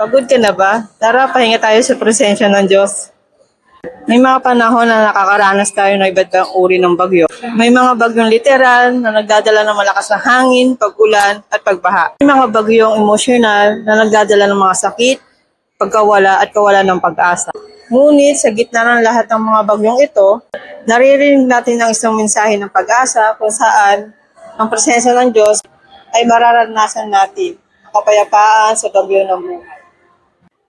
Pagod ka na ba? Tara, pahinga tayo sa presensya ng Diyos. May mga panahon na nakakaranas tayo ng iba't ibang uri ng bagyo. May mga bagyong literal na nagdadala ng malakas na hangin, pag-ulan at pagbaha. May mga bagyong emosyonal na nagdadala ng mga sakit, pagkawala at kawalan ng pag-asa. Ngunit sa gitna ng lahat ng mga bagyong ito, naririnig natin ang isang mensahe ng pag-asa kung saan ang presensya ng Diyos ay mararanasan natin ang kapayapaan sa bagyo ng buhay.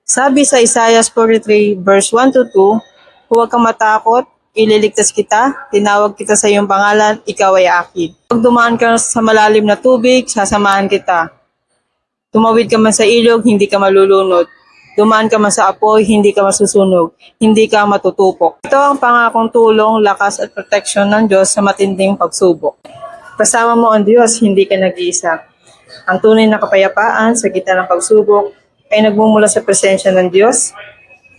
Sabi sa Isaiah 43 verse 1 to 2, huwag kang matakot, ililigtas kita, tinawag kita sa iyong pangalan, ikaw ay akin. Pag dumaan ka sa malalim na tubig, sasamahan kita. Tumawid ka man sa ilog, hindi ka malulunod. Dumaan ka man sa apoy, hindi ka masusunog, hindi ka matutupok. Ito ang pangakong tulong, lakas at proteksyon ng Diyos sa matinding pagsubok. Kasama mo ang Diyos, hindi ka nag-iisa. Ang tunay na kapayapaan sa gitna ng pagsubok ay nagmumula sa presensya ng Diyos,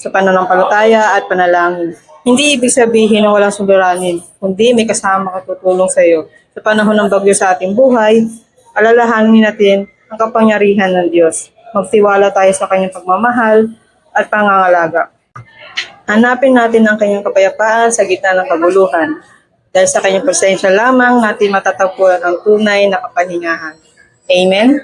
sa pananampalataya at panalangin. Hindi ibig sabihin na walang suliranin, kundi may kasama katutulong sa iyo. Sa panahon ng bagyo sa ating buhay, alalahanin natin ang kapangyarihan ng Diyos. Magtiwala tayo sa kanyang pagmamahal at pangangalaga. Hanapin natin ang kanyang kapayapaan sa gitna ng kaguluhan. Dahil sa kanyang presensya lamang natin matatagpuan ang tunay na kapahingahan. Amen?